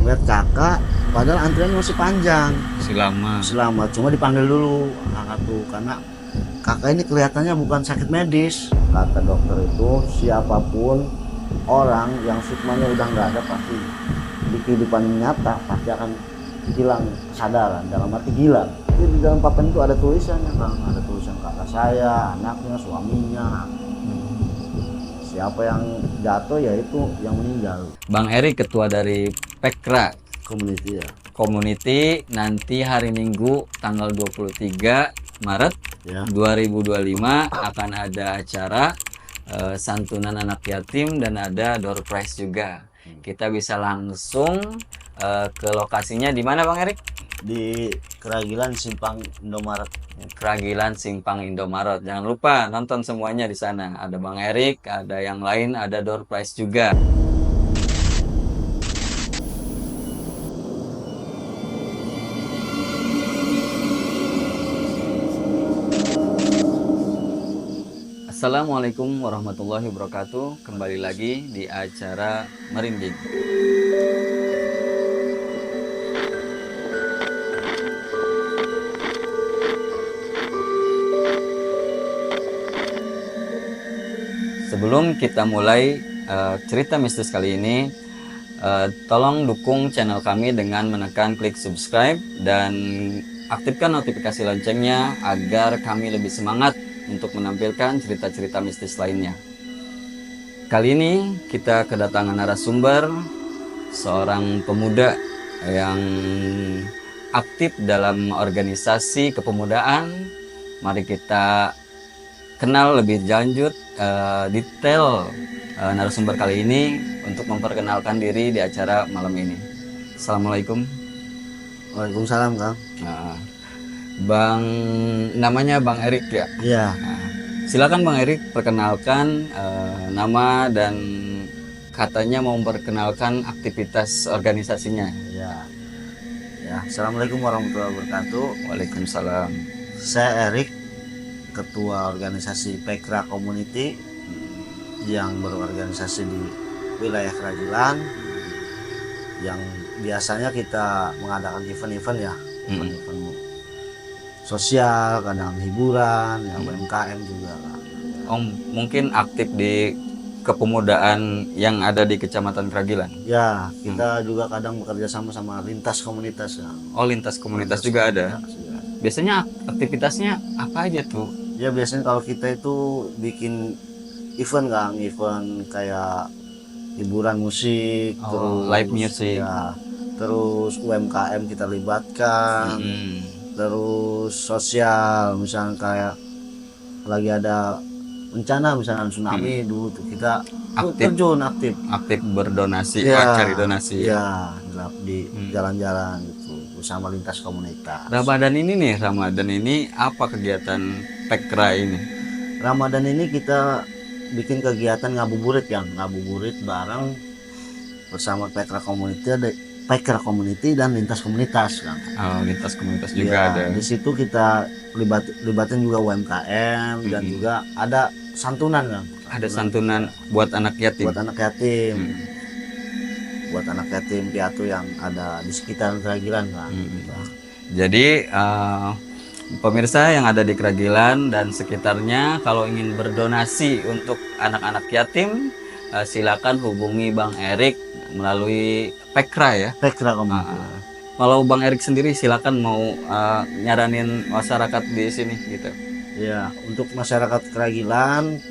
ngeliat kakak, padahal antriannya masih panjang. Selama. Cuma dipanggil dulu kakak tuh karena kakak ini kelihatannya bukan sakit medis. Kata dokter itu siapapun orang yang sukmanya udah nggak ada pasti di kehidupan nyata pasti akan hilang kesadaran, dalam arti gila. Jadi di dalam papan itu ada tulisannya Kang, ada tulisan kakak saya, anaknya, suaminya. Siapa yang jatuh ya itu yang meninggal. Bang Erik ketua dari Pekra Community ya. Community, nanti hari Minggu tanggal 23 Maret Ya. 2025 akan ada acara santunan anak yatim dan ada door prize juga. Kita bisa langsung ke lokasinya di mana Bang Erik? Di Keragilan Simpang Indomaret. Keragilan Simpang Indomaret. Jangan lupa nonton semuanya di sana. Ada Bang Erik, ada yang lain, ada door prize juga. Assalamualaikum warahmatullahi wabarakatuh. Kembali lagi di acara Merinding. Sebelum kita mulai cerita mistis kali ini, tolong dukung channel kami dengan menekan klik subscribe dan aktifkan notifikasi loncengnya agar kami lebih semangat untuk menampilkan cerita-cerita mistis lainnya. Kali ini kita kedatangan narasumber, seorang pemuda yang aktif dalam organisasi kepemudaan. Mari kita kenal lebih lanjut detail narasumber kali ini untuk memperkenalkan diri di acara malam ini. Assalamualaikum. Waalaikumsalam Kang. Nah, Bang, namanya Bang Erik ya? Iya. Nah, silakan Bang Erik perkenalkan nama dan katanya mau memperkenalkan aktivitas organisasinya. Iya. Ya, Assalamualaikum warahmatullahi wabarakatuh. Waalaikumsalam. Saya Erik, ketua organisasi Pekra Community yang berorganisasi di wilayah Keragilan, yang biasanya kita mengadakan event-event ya, event-event sosial, kadang hiburan, ya UMKM juga lah. Om mungkin aktif di kepemudaan yang ada di Kecamatan Keragilan. Ya, kita juga kadang bekerja sama sama lintas komunitas ya. Oh, lintas komunitas juga ada. Ya. Biasanya aktivitasnya apa aja tuh? Ya biasanya kalau kita itu bikin event Kang, event kayak hiburan musik, terus live music. Ya, terus UMKM kita libatkan. Terus sosial, misalnya kayak lagi ada bencana misalnya tsunami dulu tuh kita terjun aktif berdonasi, ya, cari donasi ya di jalan-jalan gitu bersama lintas komunitas. Ramadan ini apa kegiatan Pekra ini? Ramadan ini kita bikin kegiatan ngabuburit bareng bersama Pekra Community dan lintas komunitas kan. Oh, lintas komunitas juga ada. Di situ kita libatin juga UMKM dan juga ada santunan kan. Ada santunan buat anak yatim. Buat anak yatim piatu yang ada di sekitar Keragilan kan. Jadi pemirsa yang ada di Keragilan dan sekitarnya kalau ingin berdonasi untuk anak-anak yatim, silakan hubungi Bang Erik melalui Pekra ya. Pekra Community. Kalau Bang Erik sendiri silakan mau nyaranin masyarakat di sini gitu. Ya, untuk masyarakat Keragilan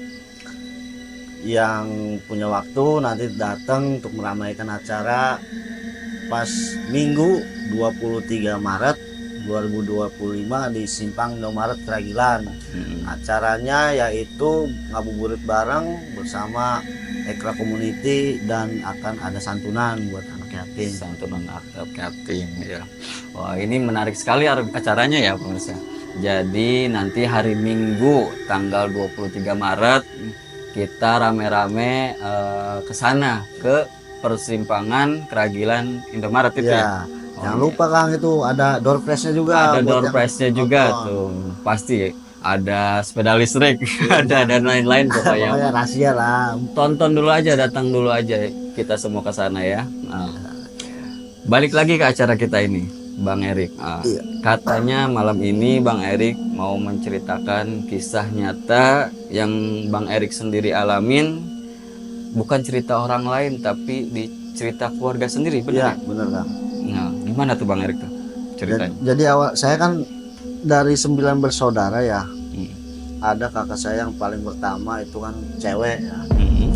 yang punya waktu nanti datang untuk meramaikan acara pas Minggu 23 Maret 2025 di Simpang Indomaret Keragilan. Acaranya yaitu ngabuburit bareng bersama Pekra Community dan akan ada santunan buat anak yatim. Santunan anak yatim ya. Wah, ini menarik sekali acaranya ya pemirsa. Jadi nanti hari Minggu tanggal 23 Maret kita rame-rame ke sana ke persimpangan Keragilan Indomaret itu ya. Jangan lupa Kang, itu ada door prize-nya juga. Ada door prize-nya juga tuh. Pasti ada sepeda listrik, ada dan lain-lain pokoknya. Pokoknya rahasia lah. Tonton dulu aja, datang dulu aja kita semua ke sana ya. Nah, Balik lagi ke acara kita ini, Bang Erik. Iya. Katanya malam ini Bang Erik mau menceritakan kisah nyata yang Bang Erik sendiri alamin, bukan cerita orang lain tapi di cerita keluarga sendiri, Iya, benar ya? bener Kang. Nah, gimana tuh Bang Erik tuh ceritanya? Jadi awal saya kan dari 9 bersaudara ya. Hmm. Ada kakak saya yang paling pertama itu kan cewek ya. Hmm.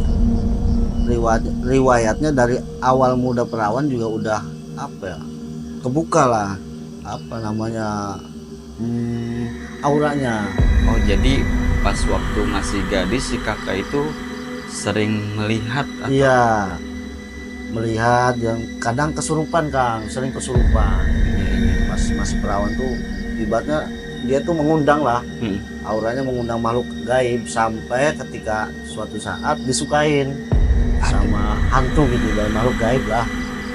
Riwayatnya dari awal muda perawan juga udah apa ya, kebuka lah apa namanya, auranya. Oh, jadi pas waktu masih gadis si kakak itu sering melihat atau Iya, melihat yang kadang kesurupan Kang, sering kesurupan. Pas masih perawan tuh ibaratnya dia tuh mengundang lah, Hmm. auranya mengundang makhluk gaib sampai ketika suatu saat disukain sama hantu gitu, dari makhluk gaib lah.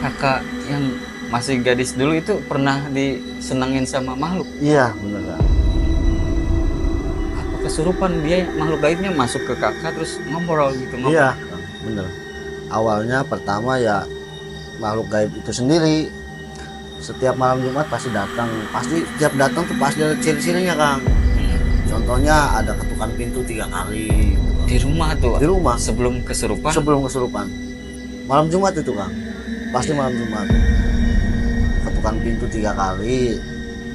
Kakak yang masih gadis dulu itu pernah disenengin sama makhluk. Iya bener Kang. Apa kesurupan dia makhluk gaibnya masuk ke kakak terus ngobrol gitu ngobrol. Iya Kang, bener. Awalnya pertama ya makhluk gaib itu sendiri setiap malam Jumat pasti datang, pasti setiap datang tuh pasti ada ciri-cirinya Kang. Contohnya ada ketukan pintu 3 kali Di rumah tuh di rumah sebelum kesurupan. sebelum kesurupan. Malam Jumat itu Kang, pasti malam Jumat. Ketukan pintu 3 kali,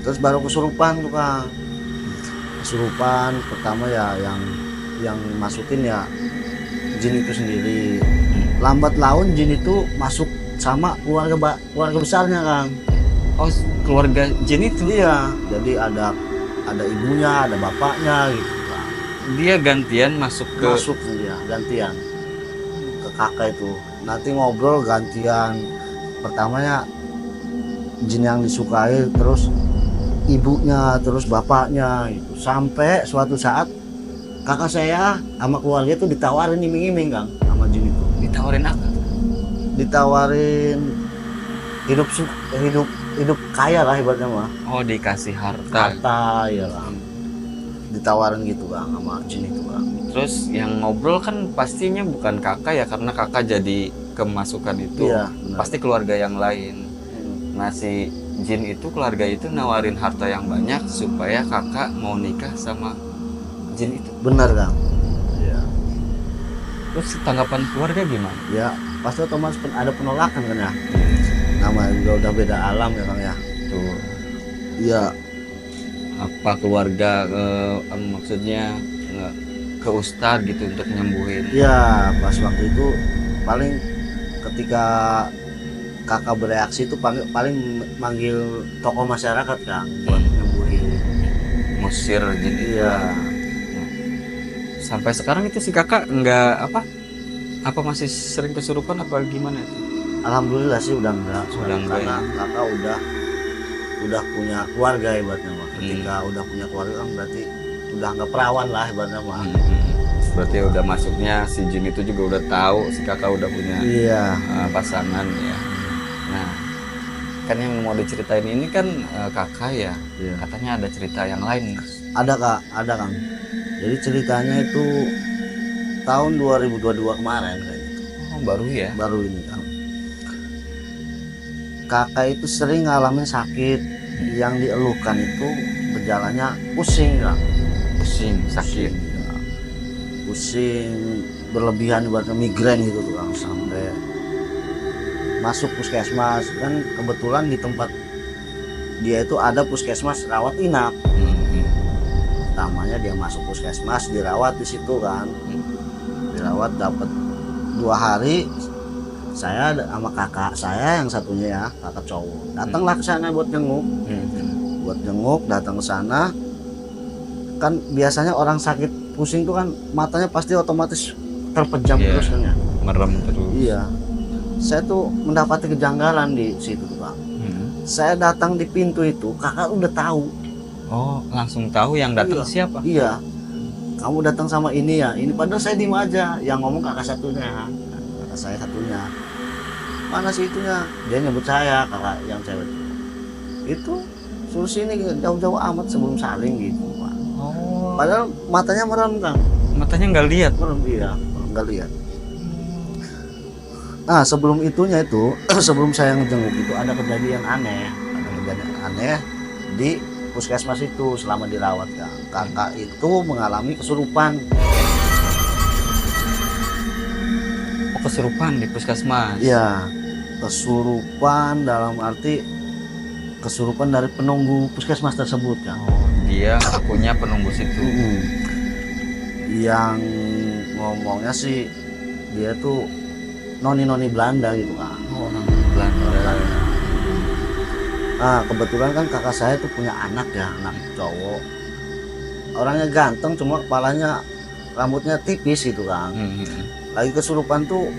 terus baru kesurupan tuh Kang. Kesurupan pertama ya yang masukin ya jin itu sendiri. Lambat laun jin itu masuk sama keluarga besarnya Kang. Oh, keluarga jin itu Iya, jadi ada ibunya, ada bapaknya gitu Kang. dia gantian masuk ke Masuk dia gantian ke kakak itu. Nanti ngobrol gantian. Pertamanya jin yang disukai, terus ibunya, terus bapaknya gitu. Sampai suatu saat kakak saya sama keluarga itu ditawarin iming-iming Kang sama jin itu. ditawarin apa? Ditawarin hidup hidup kaya lah ibaratnya mah. Oh, dikasih harta. Harta ya Kang. Ditawarin gitu Kang sama jin itu Kang. Terus yang ngobrol kan pastinya bukan kakak ya, karena kakak jadi kemasukan itu. Iya, benar. Pasti keluarga yang lain. Nah, si jin itu, keluarga itu nawarin harta yang banyak supaya kakak mau nikah sama jin itu. Benar Kang. Iya. Terus tanggapan keluarga gimana? Ya pasti otomatis ada penolakan kan ya. Namanya juga udah beda alam ya Kang ya. Tuh, Iya. apa keluarga maksudnya ke ustadz gitu untuk nyembuhin? Iya, pas waktu itu paling ketika kakak bereaksi itu paling manggil tokoh masyarakat Kang buat nyembuhin. Musir jin itu. Iya. Sampai sekarang itu si kakak nggak apa masih sering kesurupan apa gimana itu? Alhamdulillah sih udah enggak. Udah enggak Karena kakak udah punya keluarga ibaratnya mah. Ketika udah punya keluarga kan berarti udah nggak perawan lah ibaratnya mah. Berarti udah masuknya si jin itu juga udah tahu si kakak udah punya Iya. pasangan ya. Nah, kan yang mau diceritain ini kan kakak ya. Iya. Katanya ada cerita yang lain. Ada Kak, ada Kang. Jadi ceritanya itu tahun 2022 kemarin kayak gitu. Oh, baru ya? Baru ini Kang. Kakak itu sering ngalamin sakit, yang dieluhkan itu berjalannya pusing Kang. Pusing, sakit. Ya. Pusing berlebihan ibaratnya migrain gitu tuh Kang, sampai masuk puskesmas. Kan kebetulan di tempat dia itu ada puskesmas rawat inap. Pertamanya dia masuk puskesmas, dirawat di situ kan. Dirawat dapat 2 hari. Saya sama kakak saya yang satunya ya, kakak cowok, datanglah ke sana buat jenguk, datang ke sana. Kan biasanya orang sakit pusing tuh kan matanya pasti otomatis terpejam terus kan ya. Merem terus. Iya. Saya tuh mendapati kejanggalan di situ tuh Bang. Saya datang di pintu itu, kakak udah tahu. Oh, langsung tahu yang datang Iya. siapa? Iya. Kamu datang sama ini ya. Ini padahal saya diem aja. Yang ngomong kakak satunya. Kakak saya satunya. Mana sih itunya? Dia nyebut saya, kakak yang cewek. Itu suruh sini jauh-jauh amat sebelum saling gitu, Pak. Oh, Padahal matanya merem Kang. matanya nggak lihat. Merem dia, nggak lihat. Sebelum itunya itu sebelum saya ngejenguk itu ada kejadian aneh di puskesmas itu selama dirawat Kang. Kakak itu mengalami kesurupan. Oh, kesurupan di puskesmas. Iya, kesurupan dalam arti kesurupan dari penunggu puskesmas tersebut Kang. Dia akunya penunggu situ. Yang ngomongnya sih dia tuh noni Belanda gitu Kang. Oh, orang Belanda. Kebetulan kan kakak saya tuh punya anak cowok. Orangnya ganteng, cuma kepalanya rambutnya tipis gitu Kang. Lagi kesurupan tuh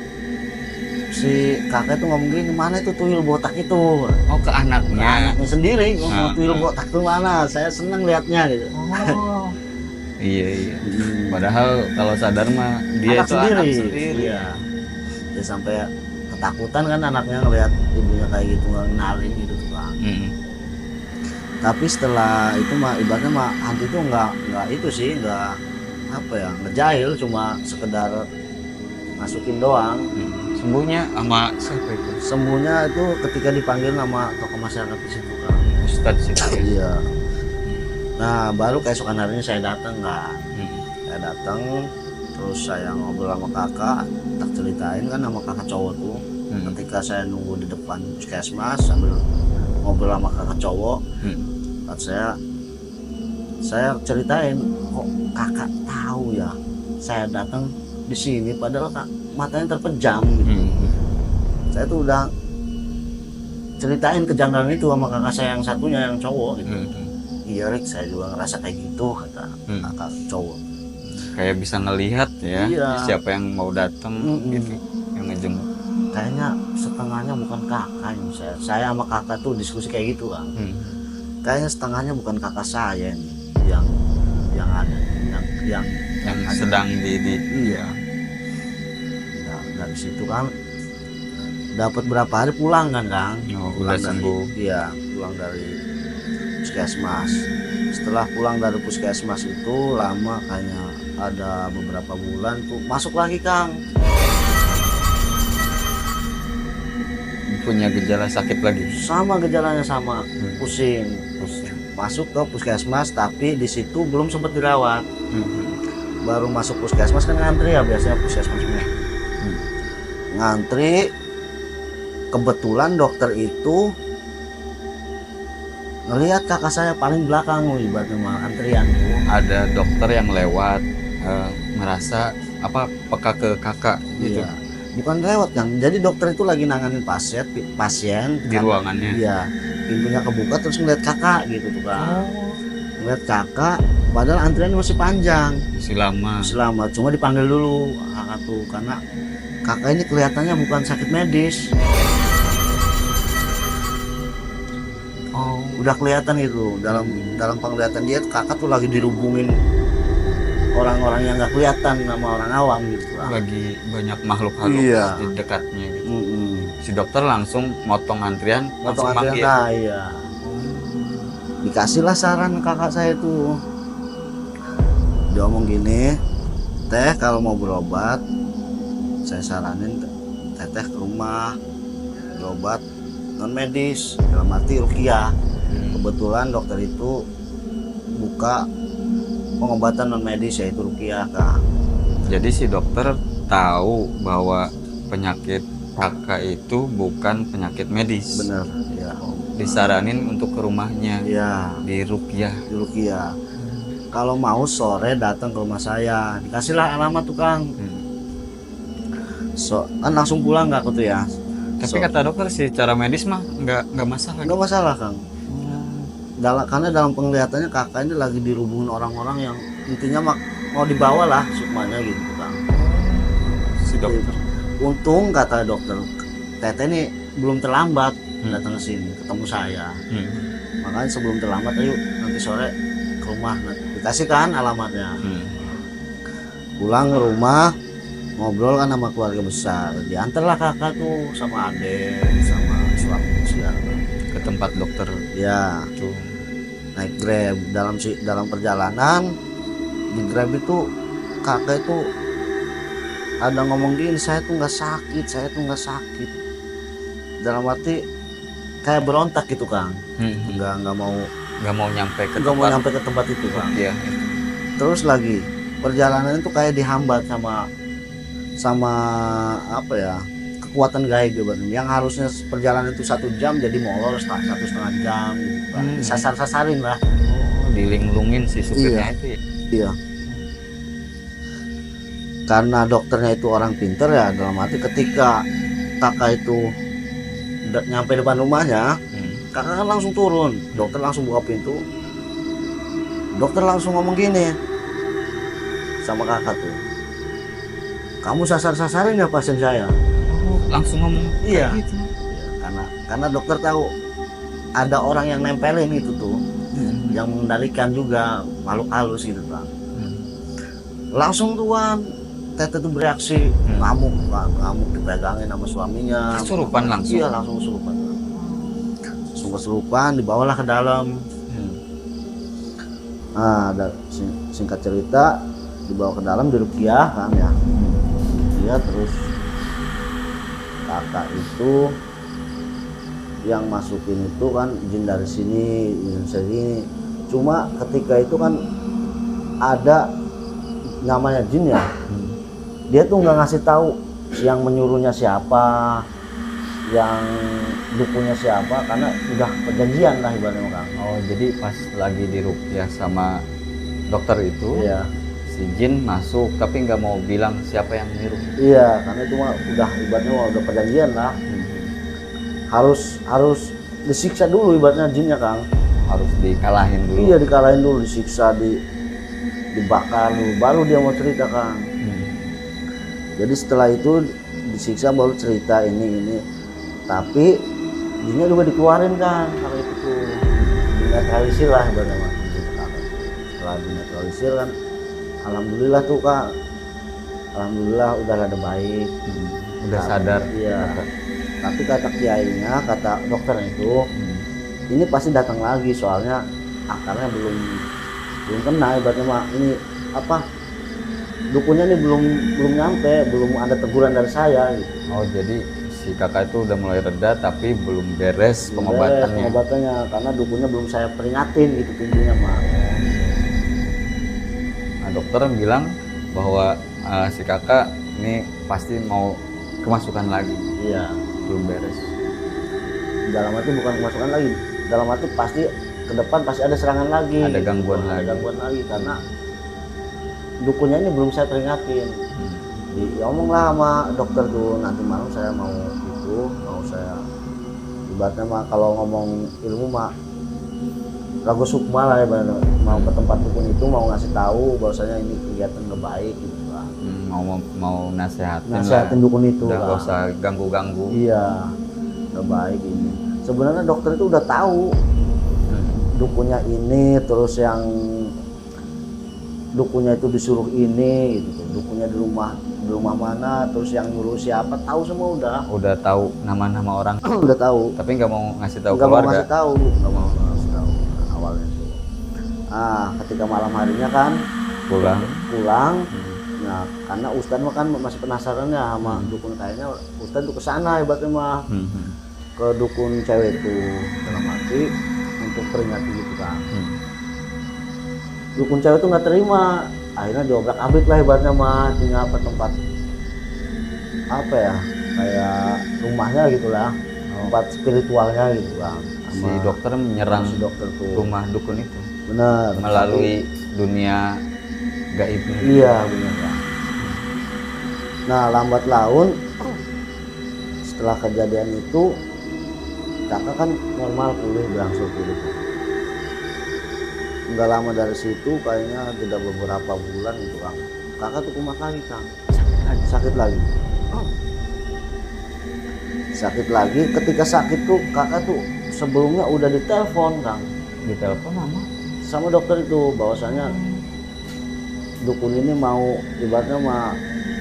si kakek tuh ngomong gini, mana itu tuyul botak itu? Oh, ke anaknya. Anaknya sendiri ngomong tuyul botak itu mana? Saya seneng liatnya gitu. Oh. Iya. Padahal kalau sadar mah dia anak itu anak sendiri. sendiri. Iya. Dia sampai ketakutan kan anaknya ngeliat ibunya kayak gitu, ngenalin gitu tuh Kang. Tapi setelah itu mah ibaratnya mah hantu itu nggak itu sih, nggak apa ya, ngejail, cuma sekedar masukin doang. Sembuhnya sama siapa itu? Sembuhnya itu ketika dipanggil nama tokoh masyarakat di situ Kang. Ustadz situ. Iya. Nah baru keesokan harinya saya datang kan. Saya datang, terus saya ngobrol sama kakak, tak ceritain kan sama kakak cowok tuh. Ketika saya nunggu di depan puskesmas sambil ngobrol sama kakak cowok, kan saya ceritain, kok kakak tahu ya saya datang di sini padahal matanya terpejam gitu. Saya tuh udah ceritain kejanggalan itu sama kakak saya yang satunya yang cowok gitu. Iya Rick, saya juga ngerasa kayak gitu, kata kakak cowok. Kayak bisa ngelihat ya, Iya. siapa yang mau datang gitu, yang ngejenguk. Kayaknya setengahnya bukan kakak ini. Saya sama kakak tuh diskusi kayak gitu Kang. Kayaknya setengahnya bukan kakak saya nih yang ada, yang sedang di iya. Nah, dari situ kan dapat berapa hari pulang kan Kang. udah sembuh. Iya, pulang dari puskesmas. Setelah pulang dari puskesmas itu lama, kayaknya ada beberapa bulan tuh masuk lagi Kang. Punya gejala sakit lagi. Sama gejalanya, sama pusing. Masuk ke puskesmas, tapi di situ belum sempat dirawat. Baru masuk puskesmas kan ngantri ya, biasanya puskesmas semua. Ngantri, kebetulan dokter itu ngelihat kakak saya paling belakang, ibaratnya mah antrian tuh. Ada dokter yang lewat merasa peka ke kakak gitu. Iya. Bukan lewat kan, jadi dokter itu lagi nanganin pasien Di ruangannya. Iya, pintunya kebuka terus ngeliat kakak gitu tuh Kang. Ngeliat kakak, padahal antrian masih panjang, Masih lama. cuma dipanggil dulu kakak tuh karena kakak ini kelihatannya bukan sakit medis. Udah kelihatan itu dalam penglihatan dia, kakak tuh lagi dirubungin orang-orang yang nggak kelihatan sama orang awam gitu Kang. Lagi banyak makhluk halus di dekatnya gitu. Si dokter langsung motong antrian, langsung manggil. Nah, iya. Dikasihlah saran kakak saya itu. Dia ngomong gini, teh kalau mau berobat, saya saranin teteh ke rumah berobat non medis, dalam arti ruqyah. Kebetulan dokter itu buka pengobatan non medis yaitu ruqyah Kang. Jadi si dokter tahu bahwa penyakit kakak itu bukan penyakit medis. Bener ya. Disaranin untuk ke rumahnya. Iya, Di ruqyah. di ruqyah. Kalau mau sore datang ke rumah saya, dikasihlah alamat tuh Kang. Kan langsung pulang nggak aku tuh ya. Tapi kata dokter secara medis mah nggak masalah. Nggak masalah Kang. Karena dalam penglihatannya kakak ini lagi dirubungin orang-orang yang intinya mau dibawa lah sukmanya gitu Kang. Si dokter. Untung kata dokter, teteh ini belum terlambat datang ke sini ketemu saya. Makanya sebelum terlambat, ayo nanti sore ke rumah, dikasih kan alamatnya. Pulang ke rumah, ngobrol kan sama keluarga besar, diantarlah kakak tuh sama adik sama suami siapa Ke tempat dokter. ya. Tuh. Naik Grab, dalam perjalanan di Grab itu kakak itu ada ngomong gini, saya tuh nggak sakit, saya tuh nggak sakit. Dalam arti kayak berontak gitu Kang, nggak mau nyampe ke nggak mau tempat. nyampe ke tempat itu Kang. Iya. Terus lagi perjalanan itu kayak dihambat sama apa ya, kekuatan gaib yang harusnya perjalanan itu 1 jam jadi molor 1,5 jam gitu Kang. Disasar-sasarin lah. Oh, dilinglungin si supirnya Iya. itu ya. Iya. Karena dokternya itu orang pinter ya, dalam arti ketika kakak itu nyampe depan rumahnya, kakak kan langsung turun, dokter langsung buka pintu, dokter langsung ngomong gini sama kakak tuh, kamu sasar-sasarin ya pasien saya. Oh, langsung ngomong Iya. kayak gitu. Karena dokter tahu ada orang yang nempelin itu tuh, yang mengendalikan juga makhluk halus gitu Bang. Langsung tuan Tete tuh bereaksi, ngamuk dipegangin sama suaminya. Kesurupan langsung. Iya, langsung kesurupan. Langsung kesurupan, dibawalah ke dalam. Nah, singkat cerita dibawa ke dalam, diruqyah kan ya. Dia terus kakak itu yang masukin itu kan jin dari sini, jin sini. Cuma ketika itu kan ada namanya jin ya. Dia tuh nggak ngasih tahu yang menyuruhnya siapa, yang dukunnya siapa, karena udah perjanjian lah ibaratnya Kang. Oh, jadi pas lagi diruqyah sama dokter itu, Iya. si jin masuk tapi nggak mau bilang siapa yang nyuruh. Iya, karena itu mah udah ibaratnya udah perjanjian lah. Harus disiksa dulu ibaratnya jinnya Kang. Harus dikalahin dulu. Iya, dikalahin dulu, disiksa, dibakar dulu, baru dia mau cerita Kang. Jadi setelah itu disiksa baru cerita ini. Tapi jinnya juga dikeluarin kan kalau itu tuh dinetralisir lah ibaratnya. Setelah dinetralisir kan, alhamdulillah tuh Kak. Alhamdulillah udah rada baik. Udah sadar. Iya. Tapi kata kiainya, kata dokter itu, ini pasti datang lagi soalnya akarnya belum kena ibaratnya mah. Ini apa? Dukunnya ini belum nyampe, belum ada teguran dari saya gitu. Oh, jadi si kakak itu udah mulai reda tapi belum beres pengobatannya. Karena dukunnya belum saya peringatin gitu intinya mah. Nah, dokter bilang bahwa si kakak ini pasti mau kemasukan lagi. Iya. Belum beres. Dalam arti bukan kemasukan lagi. Dalam arti pasti ke depan pasti ada serangan lagi. Ada gangguan Ada lagi. gangguan lagi karena dukunnya ini belum saya peringatin. Diomong lah sama dokter tuh, nanti malam saya mau saya ibaratnya mah kalau ngomong ilmu mah ragu sukma lah ya, mau ke tempat dukun itu mau ngasih tahu bahwasanya ini kegiatan nggak baik gitu lah. Mau nasehatin Dukun itu udah lah. gak usah ganggu-ganggu. Iya, nggak baik ini. Sebenarnya dokter itu udah tahu dukunnya ini, terus yang dukunnya itu disuruh ini gitu, dukunnya di rumah mana, terus yang nyuruh siapa, tahu semua Udah tahu nama-nama orang. udah tahu, Tapi nggak mau ngasih tahu nggak mau keluarga. ngasih tahu awalnya tuh. Ketika malam harinya kan Pulang. Nah, karena Ustadz mah kan masih penasaran ya sama dukun, kayaknya Ustadz tuh kesana ibaratnya mah ke dukun cewek itu, dalam arti untuk peringati gitu kan. Dukun cewek itu nggak terima, akhirnya diobrak-abrik lah ibaratnya mah, punya tempat apa ya, kayak rumahnya gitulah, tempat spiritualnya gitu kan. Si dokter menyerang si dokter tuh. rumah dukun itu Benar. melalui dunia gaibnya. Iya benar kan. Nah, lambat laun setelah kejadian itu kakak kan normal pulih, berangsur pulih. Nggak lama dari situ, kayaknya tidak beberapa bulan gitu Kang, kakak tuh kumat lagi Kang, sakit lagi. Sakit lagi. Ketika sakit tuh kakak tuh sebelumnya udah ditelepon Kang, Ditelepon mama sama dokter itu bahwasanya dukun ini mau ibaratnya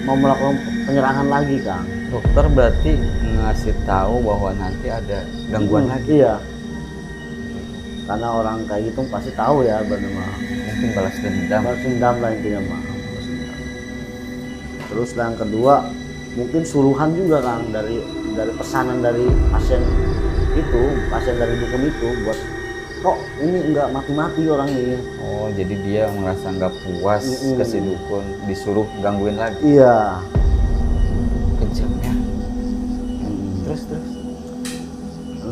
mau melakukan penyerangan lagi Kang. dokter berarti ngasih tahu bahwa nanti ada gangguan lagi. Iya, karena orang kayak gitu pasti tahu ya bagaimana Mungkin balas dendam. balas dendam lah intinya mah. Terus yang kedua mungkin suruhan juga Kang dari pesanan dari pasien itu, pasien dari dukun itu buat kok ini nggak mati-mati orang ini. Oh, jadi dia merasa nggak puas ke si dukun, disuruh gangguin lagi. Iya. Kejam ya. Terus.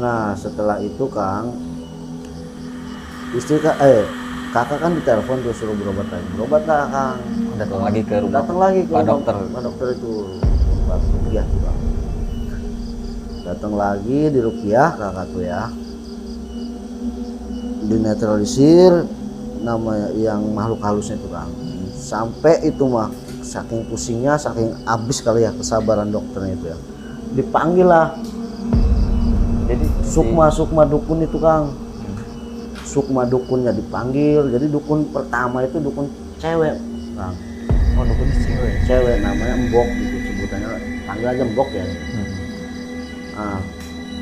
Nah setelah itu Kang, kakak kan ditelepon tuh suruh berobat lagi. Berobat lah Kang. Datang lagi ke rumah Pak dokter. Pak dokter itu Pak Rupiah tuh Kang. Datang lagi di Rupiah kakak tuh ya. Dinetralisir nama yang makhluk halusnya itu Kang. Sampai itu mah saking pusingnya, saking habis kali ya kesabaran dokternya itu ya. Dipanggil lah. Jadi Sukma dukun itu Kang. Sukma dukunnya dipanggil. Jadi dukun pertama itu dukun cewek Kang. Oh, dukun cewek. Cewek namanya Mbok gitu sebutannya, panggil aja Mbok ya. Nah,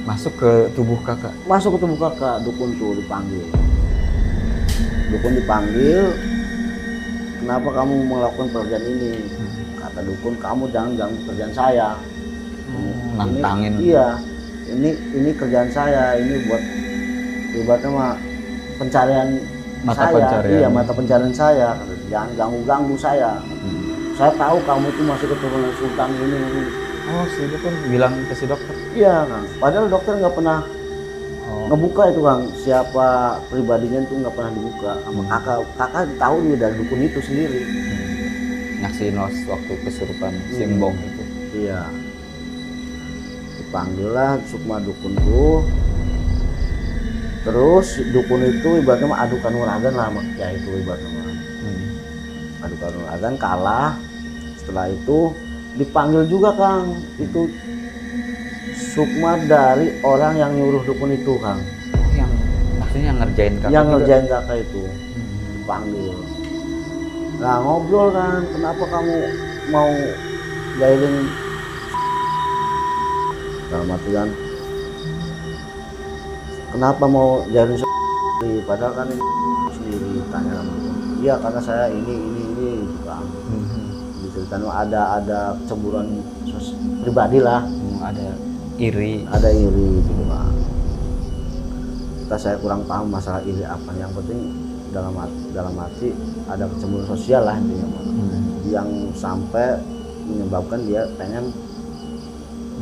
masuk ke tubuh kakak. masuk ke tubuh kakak, dukun tuh dipanggil. Dukun dipanggil, kenapa kamu melakukan pekerjaan ini? Kata dukun, kamu jangan ganggu kerjaan saya. Nantangin. Iya, ini kerjaan saya, ini buat ibaratnya mah pencarian Mata saya. pencarian. Iya, mata pencarian saya. Jangan ganggu saya. Saya tahu kamu itu masih keturunan sultan ini. Oh, si dukun bilang ke si dokter. Iya Kang, padahal dokter nggak pernah ngebuka itu Kang, siapa pribadinya itu nggak pernah dibuka sama kakak tahu dia dari dukun itu sendiri. Nyaksiin waktu kesurupan si Mbong itu. Iya, dipanggil lah Sukma dukun tuh. Terus dukun itu ibaratnya mah adu kanuragan lah sama kiai itu ibaratnya mah. Adu kanuragan kalah. Setelah itu dipanggil juga Kang, itu Sukma dari orang yang nyuruh dukun itu Kang. Yang maksudnya yang ngerjain kakak. Yang ngerjain kakak itu dipanggil. Nah ngobrol kan, kenapa kamu mau jahilin dalam artian kenapa mau jahilin sendiri, padahal kan ini sendiri tanya sama aku. Iya karena saya ini gitu Kang. Diceritain ada cemburuan pribadi lah. Ada iri gitu Pak. Saya kurang paham masalah iri apa, yang penting dalam hati ada kecemburuan sosial lah intinya Pak. Yang sampai menyebabkan dia pengen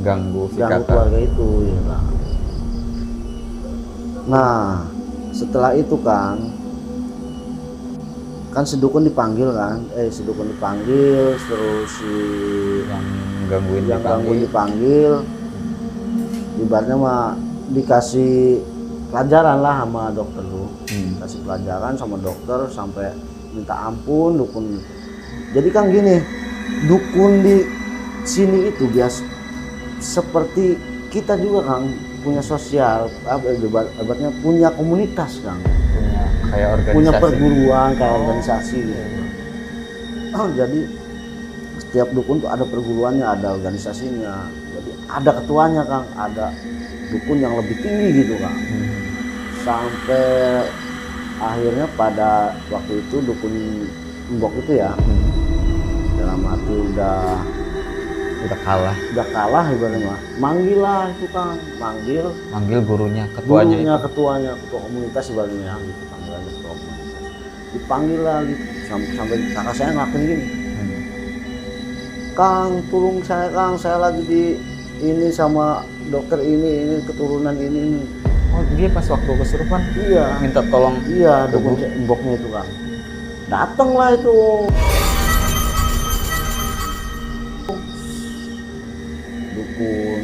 ganggu keluarga itu ya Pak. Nah setelah itu kan si dukun dipanggil terus si yang gangguin dipanggil. Ibaratnya mah dikasih pelajaran lah sama dokter tuh. Kasih pelajaran sama dokter sampai minta ampun dukun. Jadi kan gini, dukun di sini itu biasa seperti kita juga Kang, punya sosial, ibaratnya punya komunitas Kang. Kayak organisasi. Punya perguruan kayak organisasi gitu. Jadi setiap dukun tuh ada perguruannya, ada organisasinya. Jadi ada ketuanya Kang, ada dukun yang lebih tinggi gitu Kang. Sampai akhirnya pada waktu itu dukun Mbok itu ya, dalam hati udah kalah ibaratnya, manggil lah itu Kang, manggil gurunya, ketua komunitas ibaratnya gitu, panggil aja ketua komunitas, dipanggil lah gitu, sampai kakak saya ngelakuin gini, Kang tolong saya Kang, saya lagi di ini sama dokter ini keturunan ini. Oh dia pas waktu kesurupan iya minta tolong. Iya dukun Mboknya itu Kang, dateng lah itu dukun,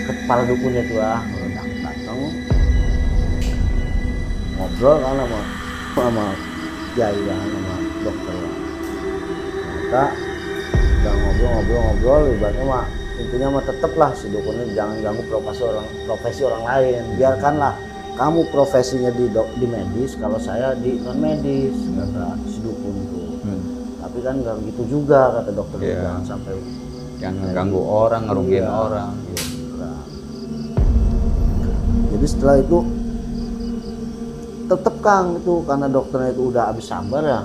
kepala dukunnya itu lah datang ngobrol kan sama kiai kan, sama dokter lah. Ternyata udah ngobrol ibaratnya mah intinya mah tetep lah si dukunnya jangan ganggu profesi orang lain, biarkanlah kamu profesinya di medis, kalau saya di non medis, kata si dukun itu. Tapi kan nggak gitu juga kata dokter, jangan sampai ganggu orang, ngerugiin orang. Jadi setelah itu tetep Kang itu karena dokternya itu udah habis sabar ya.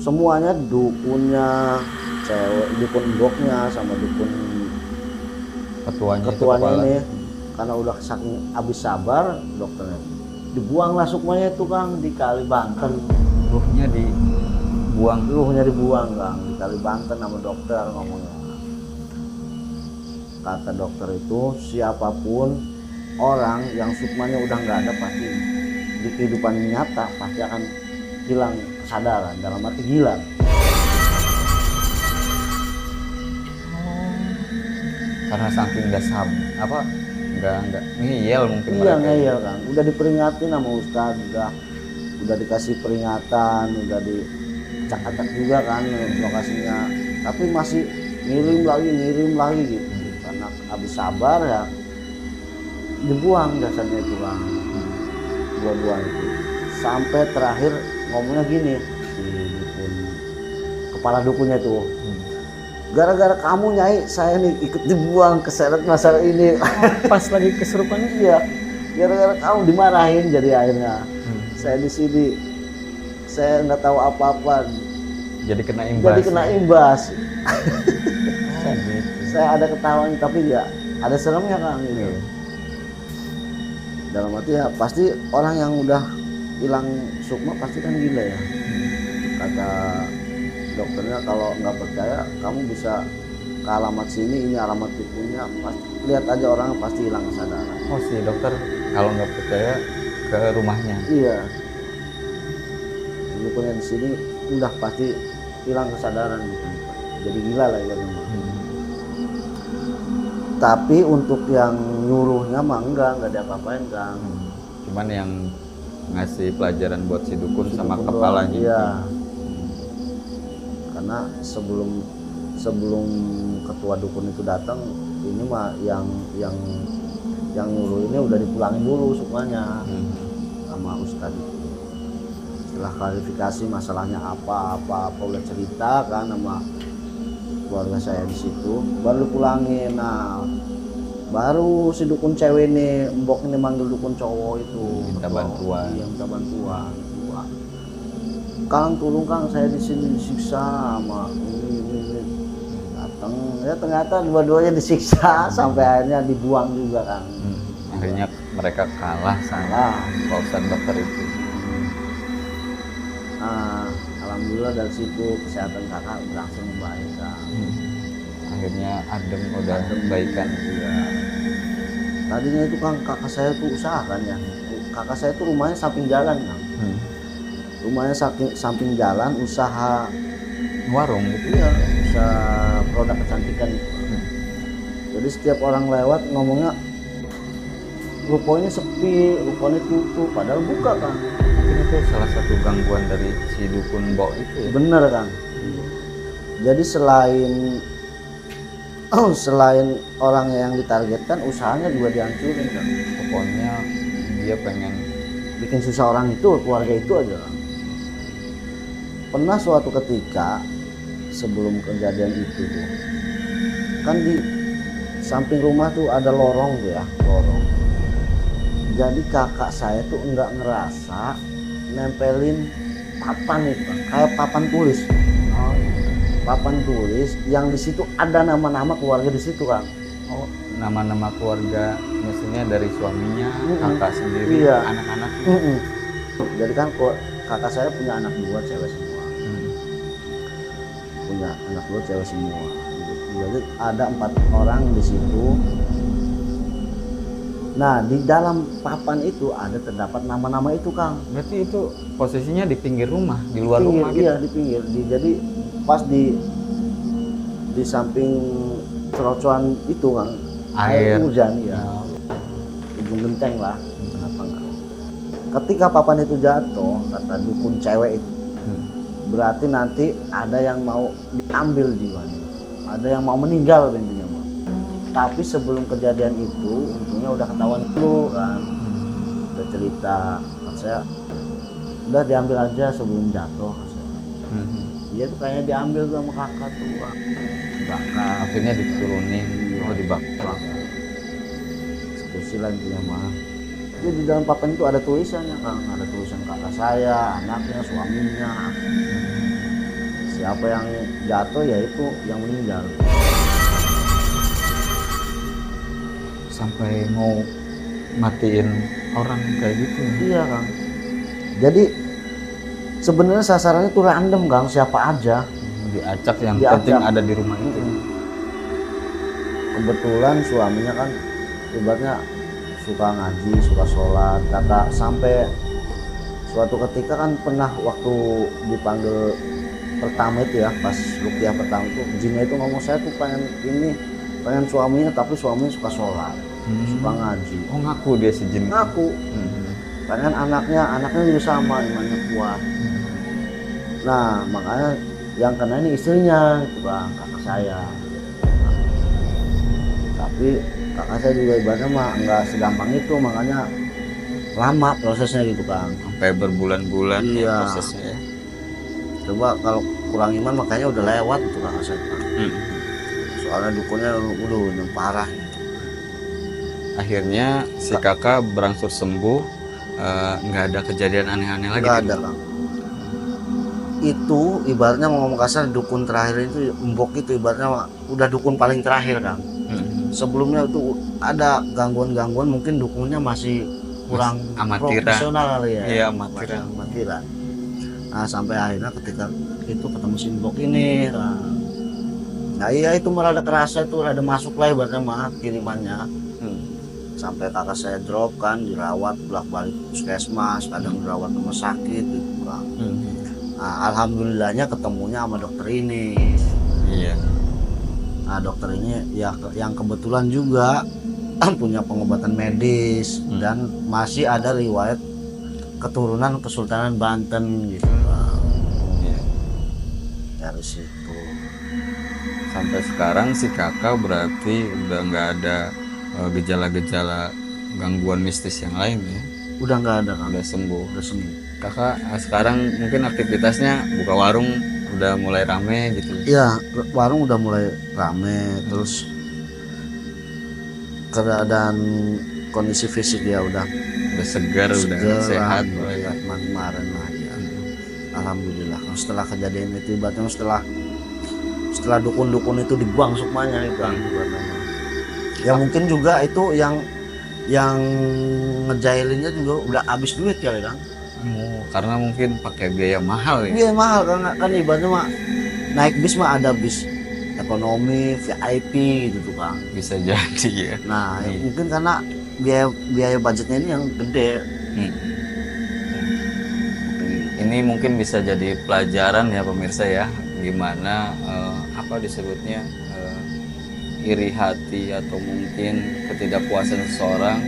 Semuanya dukunnya, cewek, dukun emboknya sama dukun Ketuanya itu ketuanya kepala. ini, karena udah saking habis sabar, dokternya dibuanglah sukmanya itu Kang di Kali Banten. Ruhnya dibuang. Ruhnya dibuang Kang di Kali Banten sama dokter ngomongnya. Kata dokter itu siapapun orang yang sukmanya udah nggak ada pasti di kehidupan nyata pasti akan hilang kesadaran, dalam arti gila. Karena saking nggak apa nggak ngeyel mungkin Iya mereka. ngeyel Kang, udah diperingatin sama Ustadz, udah dikasih peringatan, udah dicak-acak juga kan lokasinya, tapi masih ngirim lagi gitu. Karena habis sabar ya dibuang jasadnya itu Kang, dua-duanya itu. Sampai terakhir ngomongnya gini si dukun, kepala dukunnya tuh, gara-gara kamu Nyai saya nih ikut dibuang keseret masalah ini. Pas lagi kesurupan itu. Iya, gara-gara kamu dimarahin jadi akhirnya saya di sini saya nggak tahu apa-apa, Jadi kena imbas. jadi kena imbas. Oh, gitu. Saya ada ketawanya tapi ya ada seremnya Kang gitu. Iya. Dalam arti ya pasti orang yang udah hilang sukma pasti kan gila ya. Kata dokternya kalau nggak percaya kamu bisa ke alamat sini, ini alamat dukunnya, pasti lihat aja orang pasti hilang kesadaran. Oh si dokter kalau nggak percaya ke rumahnya. Iya, dukunnya di sini udah pasti hilang kesadaran gitu. Jadi gila lah ya memang. Tapi untuk yang nyuruhnya mah enggak diapa-apain Kang. Cuman yang ngasih pelajaran buat si dukun Si sama dukun kepalanya doang, itu. iya. Karena sebelum ketua dukun itu datang, ini mah yang nyuruh ini udah dipulangin dulu sukmanya sama Ustadz itu. Setelah klarifikasi masalahnya apa udah cerita kan sama keluarga saya di situ, baru dipulangin. Nah, baru si dukun cewek ini, mbok ini manggil dukun cowok itu Minta bantuan. Iya, minta bantuan. Wah, Kang tolong Kang, saya di sini disiksa sama ini. Datang ya ternyata dua-duanya disiksa sampai akhirnya dibuang juga Kang. Akhirnya mereka kalah sama Pak Ustadz dokter itu. Nah, alhamdulillah dari situ kesehatan kakak berangsur membaik Kang. Akhirnya adem udah baikan. Iya. Tadinya itu Kang kakak saya tuh usaha kan ya. Kakak saya tuh rumahnya samping jalan Kang. Rumahnya samping jalan, usaha Warung gitu. iya, usaha produk kecantikan itu. Jadi setiap orang lewat ngomongnya rukonya sepi, rukonya tutup, padahal buka Kang. Mungkin itu salah satu gangguan dari si dukun Mbok itu ya. Bener Kang. Jadi selain orang yang ditargetkan, usahanya juga dihancurin Kang. Pokoknya dia pengen Bikin susah orang itu, keluarga itu aja Kang. Pernah suatu ketika sebelum kejadian itu tuh, kan di samping rumah tuh ada lorong tuh ya, lorong. Jadi kakak saya tuh enggak ngerasa nempelin papan itu Kang, kayak papan tulis. Papan tulis yang di situ ada nama-nama keluarga di situ Kang. oh nama-nama keluarga maksudnya dari suaminya, kakak sendiri, Iya. anak-anaknya. Jadi kan kakak saya punya anak dua cewek semua. Punya anak dua cewek semua. Jadi ada 4 orang di situ. Nah di dalam papan itu ada terdapat nama-nama itu Kang. Berarti itu posisinya di pinggir rumah, di luar rumah gitu. Iya di pinggir. Jadi pas di samping cerocoan itu Kang. Air. Hujan ya. Ujung genteng lah. Kenapa enggak? Ketika papan itu jatuh, kata dukun cewek itu, berarti nanti ada yang mau diambil jiwanya, ada yang mau meninggal intinya. Tapi sebelum kejadian itu untungnya udah ketahuan dulu kan, udah cerita kan saya, udah diambil aja sebelum jatuh kan saya. Dia tuh kayaknya diambil sama kakak tuh Kang. Bakar Akhirnya diturunin, dibakar. eksekusi lah intinya mah. Jadi di dalam papan itu ada tulisannya Kang, ada tulisan kakak saya, anaknya, suaminya. siapa yang jatuh ya itu yang meninggal. Sampai mau matiin orang kayak gitu. Iya Kang. Jadi sebenarnya sasarannya tuh random Kang, siapa aja. Diacak, yang Diacak. penting ada di rumah itu. Kebetulan suaminya kan ibaratnya suka ngaji, suka sholat, kakak sampai suatu ketika kan pernah waktu dipanggil pertama itu ya, pas ruqyah pertama itu jinnya itu ngomong saya tuh pengen suaminya, tapi suaminya suka sholat, suka ngaji. Oh, ngaku dia si jin. Ngaku pengen anaknya juga sama imannya kuat. Nah makanya yang kena ini istrinya itu Bang, kakak saya. Tapi kakak saya juga ibaratnya mah nggak segampang itu, makanya lama prosesnya gitu Kang. Sampai berbulan-bulan ya Iya. prosesnya ya. Coba kalau kurang iman makanya udah lewat itu kakak saya Kang. Soalnya dukunnya udah parah. Akhirnya si kakak berangsur sembuh, nggak ada kejadian aneh-aneh lagi. Nggak ada Kang. Itu ibaratnya mau ngomong kasar, dukun terakhir itu Mbok itu ibaratnya udah dukun paling terakhir Kang. Sebelumnya itu ada gangguan-gangguan, mungkin dukunnya masih kurang amatiran. profesional kali ya. Iya, amatiran. Amatiran. Nah sampai akhirnya ketika itu ketemu si Mbok ini, nah iya itu malah ada kerasa itu ada masuk lah ibaratnya mah kirimannya. Sampai kakak saya drop kan, dirawat bolak-balik puskesmas, kadang dirawat rumah sakit gitu Kang. Nah, alhamdulillahnya ketemunya sama dokter ini. Iya. Nah dokter ini ya yang kebetulan juga punya pengobatan medis dan masih ada riwayat keturunan Kesultanan Banten gitu Bang. Iya. Dari situ. Sampai sekarang si kakak berarti udah nggak ada gejala-gejala gangguan mistis yang lain ya. Udah nggak ada Kang. Udah sembuh. Udah sembuh. Kakak sekarang mungkin aktivitasnya buka warung udah mulai rame gitu. Iya, warung udah mulai rame, terus keadaan kondisi fisik ya udah segar, udah sehat. Kemarin lah ya. Alhamdulillah. Setelah kejadian itu ibaratnya setelah dukun-dukun itu dibuang semuanya itu ya mungkin juga itu yang ngejailinnya juga udah habis duit kali Kang. Karena mungkin pakai biaya mahal ya. Biaya mahal kan ibaratnya mah naik bis mah ada bis ekonomi, VIP gitu tuh Kang. Bisa jadi ya. Nah mungkin karena biaya budgetnya ini yang gede. Ini mungkin bisa jadi pelajaran ya pemirsa ya, gimana apa disebutnya iri hati atau mungkin ketidakpuasan seseorang,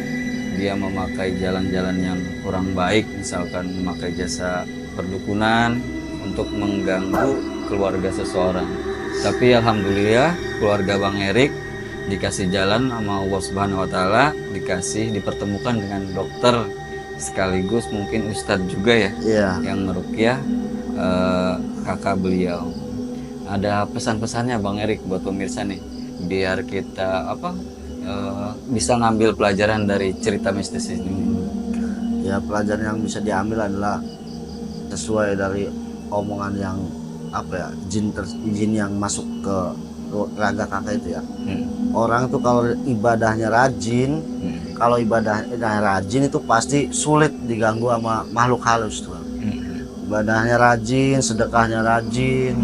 dia memakai jalan-jalan yang kurang baik, misalkan memakai jasa perdukunan untuk mengganggu keluarga seseorang. Tapi alhamdulillah keluarga Bang Erik dikasih jalan sama Allah Subhanahu wa taala, dipertemukan dengan dokter sekaligus mungkin ustadz juga ya, yang meruqyah kakak beliau. Ada pesan-pesannya Bang Erik buat pemirsa nih, biar kita bisa ngambil pelajaran dari cerita mistis ini. Ya pelajaran yang bisa diambil adalah sesuai dari omongan yang jin yang masuk ke raga kakak itu ya. Orang tuh kalau ibadahnya rajin, kalau ibadahnya rajin itu pasti sulit diganggu sama makhluk halus tuh. Ibadahnya rajin, sedekahnya rajin,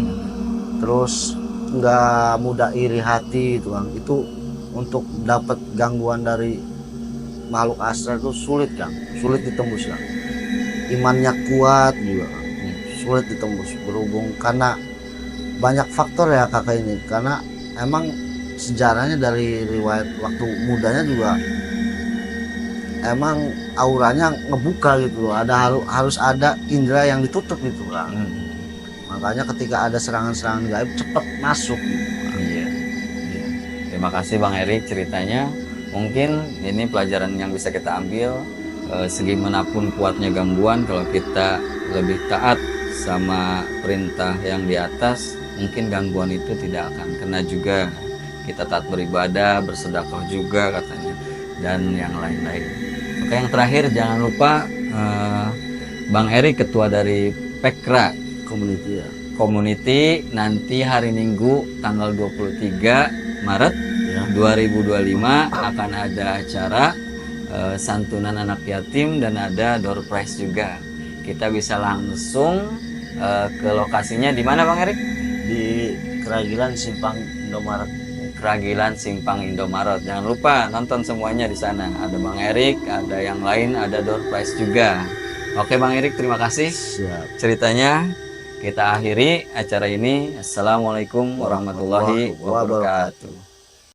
terus nggak mudah iri hati itu Kang. Itu untuk dapat gangguan dari makhluk astral itu sulit Kang, sulit ditembus Kang. Imannya kuat juga Kang. Sulit ditembus berhubung karena banyak faktor ya kakak ini, karena emang sejarahnya dari riwayat waktu mudanya juga emang auranya ngebuka gitu loh, harus ada indera yang ditutup gitu Kang. Makanya ketika ada serangan-serangan gaib cepat masuk gitu. Iya. Terima kasih Bang Erik ceritanya. Mungkin ini pelajaran yang bisa kita ambil, segimanapun kuatnya gangguan, kalau kita lebih taat sama perintah yang di atas, mungkin gangguan itu tidak akan kena juga. Kita taat beribadah, bersedekah juga katanya, dan yang lain-lain. Oke, yang terakhir jangan lupa Bang Erik ketua dari Pekra Community ya. community nanti hari Minggu tanggal 23 Maret Ya. 2025 akan ada acara santunan anak yatim dan ada door prize juga. Kita bisa langsung ke lokasinya di mana Bang Erik? Di Keragilan Simpang Indomaret. Keragilan Simpang Indomaret. Jangan lupa nonton semuanya di sana. Ada Bang Erik, ada yang lain, ada door prize juga. Oke Bang Erik, terima kasih Siap. ceritanya. Kita akhiri acara ini. Assalamualaikum warahmatullahi wabarakatuh.